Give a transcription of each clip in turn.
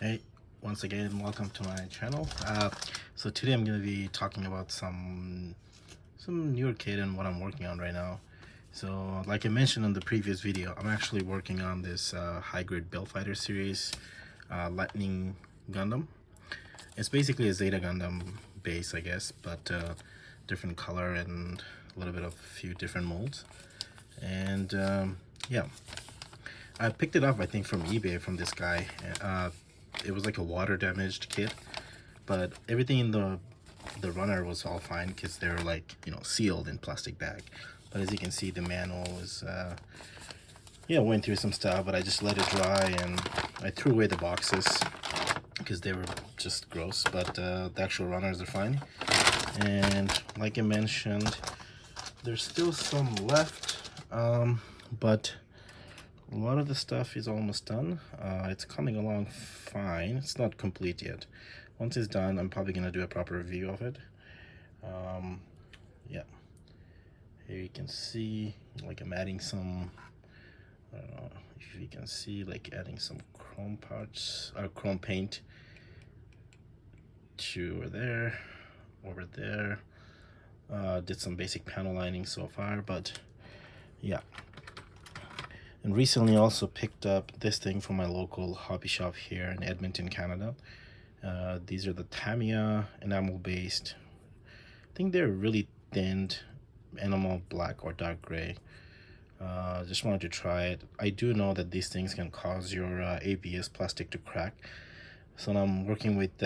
Hey, once again, welcome to my channel. So today I'm going to be talking about some newer kit and what I'm working on right now. So like I mentioned in the previous video, I'm actually working on this high-grade Bellfighter series Lightning Gundam. It's basically a Zeta Gundam base, I guess, but different color and a little bit of a few different molds. And yeah, I picked it up, I think, from eBay from this guy. It was like a water damaged kit, but everything in the runner was all fine because they're like, you know, sealed in plastic bag. But as you can see, the manual was yeah, went through some stuff, but I just let it dry and I threw away the boxes because they were just gross. But the actual runners are fine. And like I mentioned, there's still some left, but a lot of the stuff is almost done. It's coming along fine. It's not complete yet. Once it's done, I'm probably gonna do a proper review of it. Yeah, here you can see, like, I'm adding some, I don't know if you can see, like adding some chrome parts, or chrome paint to over there. Did some basic panel lining so far, but yeah. And recently also picked up this thing from my local hobby shop here in Edmonton, Canada. These are the Tamiya enamel based. I think they're really thinned enamel black or dark gray. Just wanted to try it. I do know that these things can cause your ABS plastic to crack. So now I'm working with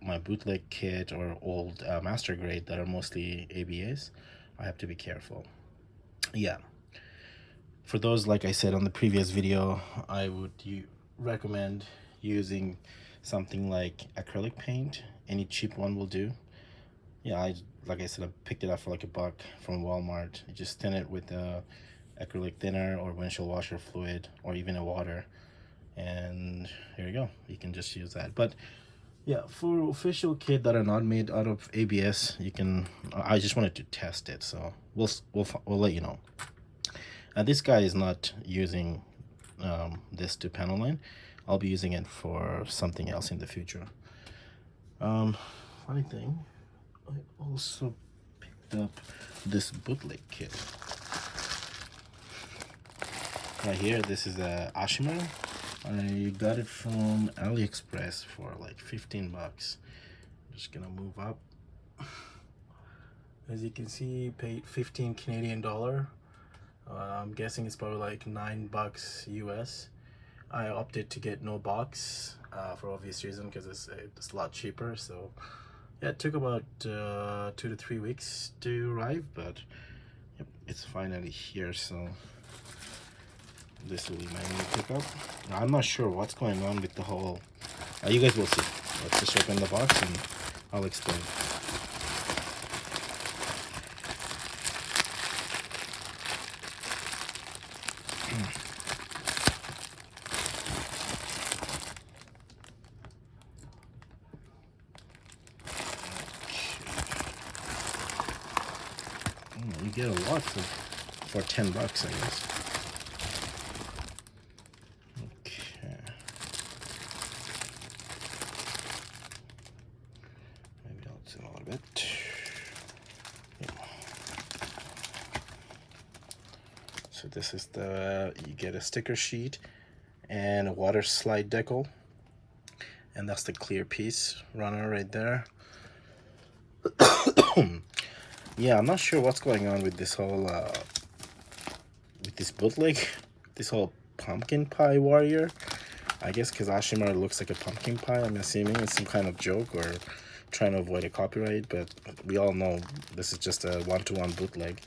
my bootleg kit or old master grade that are mostly ABS. I have to be careful. Yeah. For those, like I said on the previous video, I would recommend using something like acrylic paint. Any cheap one will do. Yeah, like I said, I picked it up for like $1 from Walmart. You just thin it with acrylic thinner or windshield washer fluid or even a water. And here you go. You can just use that. But yeah, for official kit that are not made out of ABS, you can. I just wanted to test it, so we'll let you know. This guy is not using this to panel line. I'll be using it for something else in the future. Funny thing, I also picked up this bootleg kit. Right here, this is a Ashimar. I got it from AliExpress for like 15 bucks. Just gonna move up. As you can see, paid 15 Canadian dollar. I'm guessing it's probably like $9 US. I opted to get no box for obvious reason because it's a lot cheaper. So yeah, it took about 2 to 3 weeks to arrive, but yep, it's finally here. So this will be my new pickup. Now, I'm not sure what's going on with the whole. You guys will see. Let's just open the box and I'll explain. You get a lot for 10 bucks, I guess. Okay. Maybe I'll zoom a little bit. Yeah. So this is you get a sticker sheet and a water slide decal. And that's the clear piece runner right there. Yeah, I'm not sure what's going on with this whole with this bootleg, this whole pumpkin pie warrior. I guess because Ashimar looks like a pumpkin pie, I'm assuming it's some kind of joke or trying to avoid a copyright, but we all know this is just a one-to-one bootleg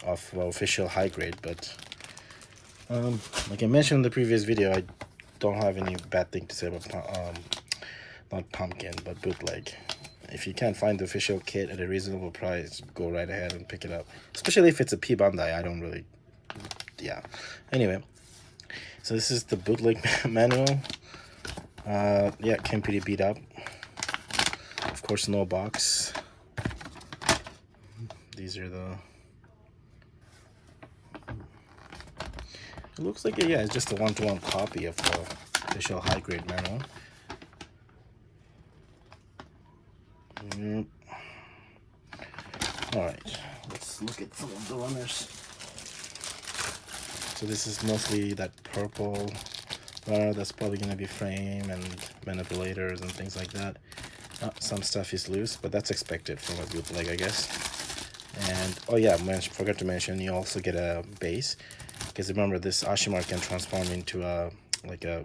of official high grade. But like I mentioned in the previous video, I don't have any bad thing to say about not pumpkin but bootleg. If you can't find the official kit at a reasonable price, go right ahead and pick it up, especially if it's a P Bandai. I don't really, yeah. Anyway, so this is the bootleg manual. Yeah, came pretty beat up. Of course, no box. These are the. It looks like yeah, it's just a one-to-one copy of official high-grade manual. Alright, let's look at some of the runners. So this is mostly that purple runner that's probably going to be frame and manipulators and things like that. Some stuff is loose, but that's expected from a bootleg, I guess. And oh yeah, forgot to mention, you also get a base, because remember this Ashimar can transform into a like a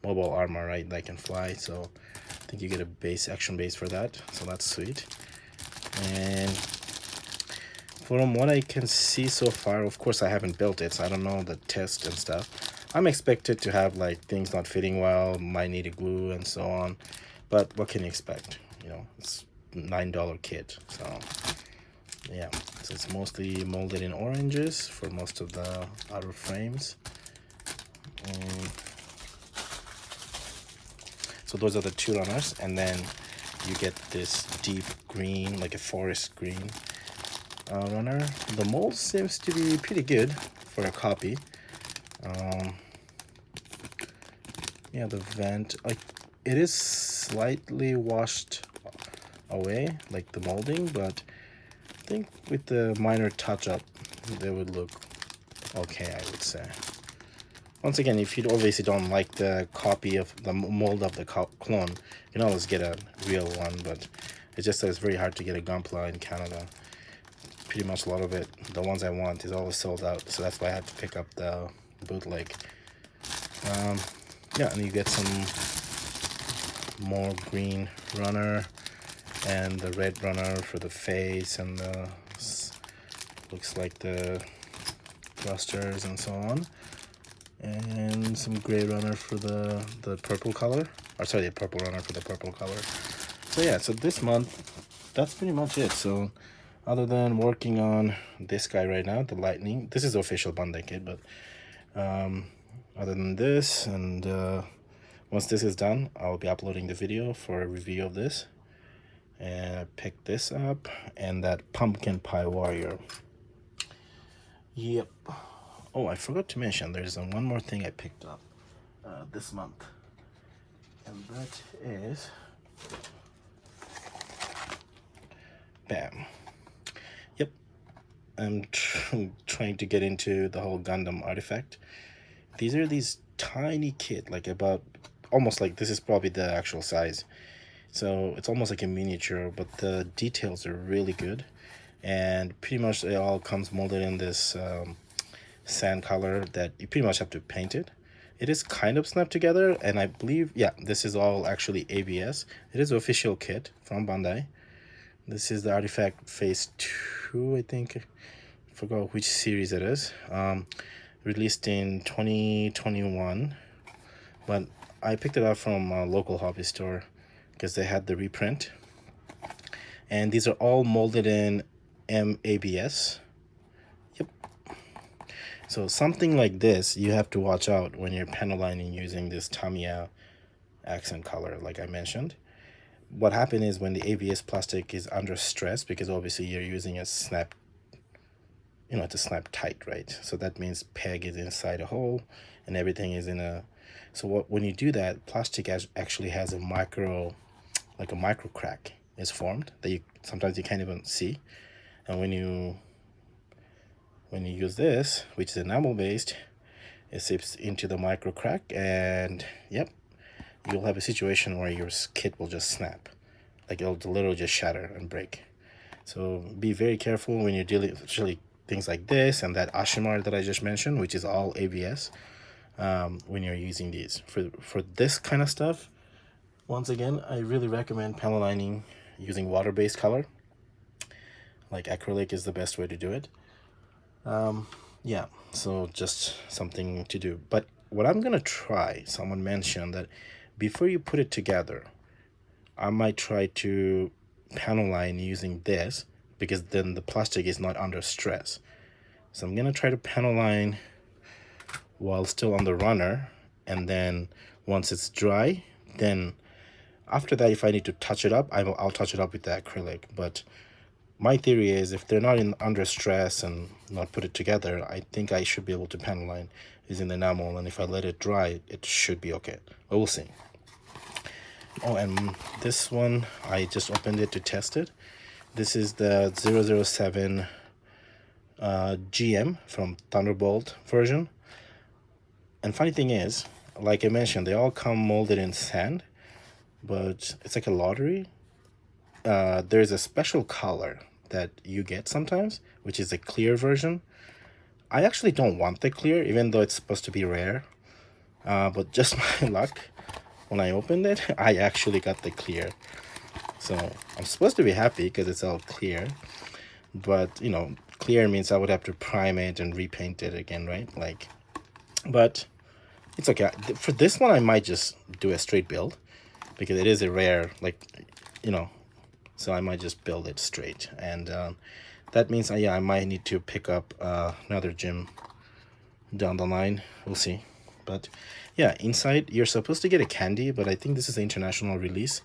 mobile armor, right, that can fly. So I think you get a base, action base for that, so that's sweet. And from what I can see so far, of course I haven't built it, so I don't know the test and stuff. I'm expected to have like things not fitting well, might need a glue and so on, but what can you expect? You know, it's $9 kit, so yeah. So it's mostly molded in oranges for most of the outer frames. And so those are the two runners, and then you get this deep green, like a forest green runner. The mold seems to be pretty good for a copy. Yeah, the vent, like, it is slightly washed away, like the molding, but I think with the minor touch-up, they would look okay, I would say. Once again, if you obviously don't like the copy of the mold of the clone, you can always get a real one, but it's just that it's very hard to get a Gunpla in Canada. Pretty much a lot of it, the ones I want, is always sold out, so that's why I had to pick up the bootleg. Yeah, and you get some more green runner and the red runner for the face, and the looks like the thrusters and so on, and some gray runner for the purple color, or sorry, the purple runner for the purple color. So yeah, so this month that's pretty much it. So other than working on this guy right now, the Lightning, this is the official Bandai kit, but other than this, and once this is done, I'll be uploading the video for a review of this. And I picked this up, and that Pumpkin Pie Warrior. Yep. Oh, I forgot to mention, there's one more thing I picked up this month, and that is, bam. Yep. I'm trying to get into the whole Gundam artifact. These are these tiny kit, like about, almost like this is probably the actual size. So it's almost like a miniature, but the details are really good. And pretty much it all comes molded in this sand color that you pretty much have to paint it. It is kind of snapped together, and I believe, yeah, this is all actually ABS. It is an official kit from Bandai. This is the Artifact Phase 2, I think. I forgot which series it is. Released in 2021, but I picked it up from a local hobby store because they had the reprint. And these are all molded in MABS. Yep. So something like this, you have to watch out when you're panel lining using this Tamiya accent color, like I mentioned. What happened is when the ABS plastic is under stress, because obviously you're using a snap, you know, it's a snap tight, right? So that means peg is inside a hole and everything is in a, so when you do that, plastic actually has a micro crack is formed that you sometimes you can't even see. And when you use this, which is enamel based, it seeps into the micro crack, and yep, you'll have a situation where your kit will just snap, like it'll literally just shatter and break. So be very careful when you're dealing, especially things like this and that Ashimar that I just mentioned, which is all ABS, when you're using these. For this kind of stuff, once again, I really recommend panel lining using water-based color. Like acrylic is the best way to do it. Yeah, so just something to do. But what I'm gonna try, someone mentioned that before you put it together, I might try to panel line using this, because then the plastic is not under stress. So I'm gonna try to panel line while still on the runner, and then once it's dry, then after that, if I need to touch it up, I'll touch it up with the acrylic. But my theory is if they're not under stress and not put it together, I think I should be able to panel line using the enamel, and if I let it dry, it should be okay. But we'll see. Oh, and this one, I just opened it to test it. This is the 007 GM from Thunderbolt version. And funny thing is, like I mentioned, they all come molded in sand, but it's like a lottery. There's a special color that you get sometimes, which is a clear version. I actually don't want the clear, even though it's supposed to be rare. But just my luck, when I opened it, I actually got the clear. So I'm supposed to be happy because it's all clear. But, you know, clear means I would have to prime it and repaint it again, right? Like, but it's okay. For this one, I might just do a straight build because it is a rare, like, you know, so I might just build it straight. And that means, yeah, I might need to pick up another gym down the line. We'll see. But yeah, inside you're supposed to get a candy, but I think this is the international release.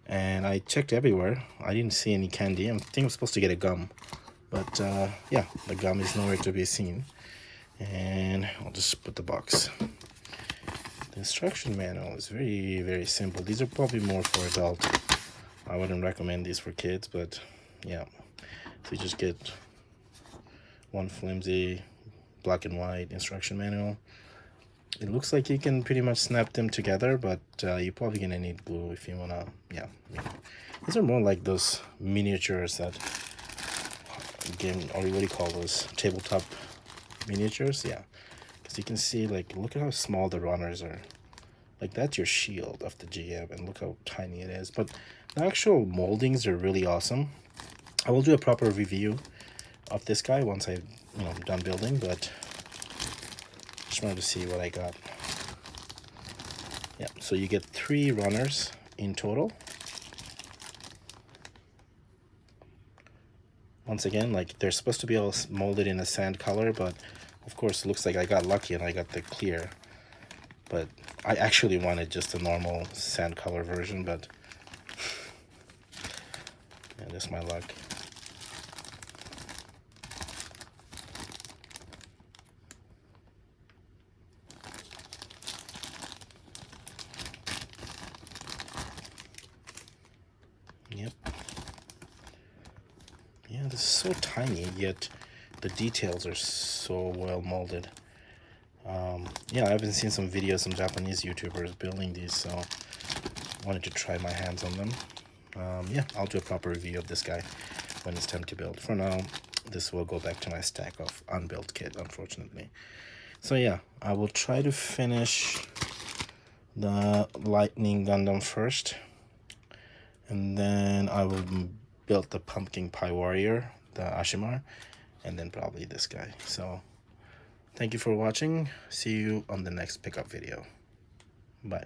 And I checked everywhere. I didn't see any candy. I think I'm supposed to get a gum. But yeah, the gum is nowhere to be seen. And I'll just put the box. The instruction manual is very, very simple. These are probably more for adult. I wouldn't recommend these for kids, but yeah. So you just get one flimsy black and white instruction manual. It looks like you can pretty much snap them together, but you're probably gonna need glue if you wanna, yeah. These are more like those miniatures that game, or what do you call those, tabletop miniatures? Yeah, because you can see, like, look at how small the runners are. Like, that's your shield of the GM, and look how tiny it is. But the actual moldings are really awesome. I will do a proper review of this guy once I'm done building, but just wanted to see what I got. Yeah, so you get 3 runners in total. Once again, like, they're supposed to be all molded in a sand color, but of course it looks like I got lucky and I got the clear. But I actually wanted just a normal sand color version, but yeah, that's my luck. Yep. Yeah, this is so tiny, yet the details are so well molded. Yeah, I haven't seen some videos, some Japanese YouTubers building these, so wanted to try my hands on them. Yeah, I'll do a proper review of this guy when it's time to build. For now, this will go back to my stack of unbuilt kit, unfortunately. So yeah, I will try to finish the Lightning Gundam first, and then I will build the Pumpkin Pie Warrior, the Ashimar, and then probably this guy. So thank you for watching. See you on the next pickup video. Bye.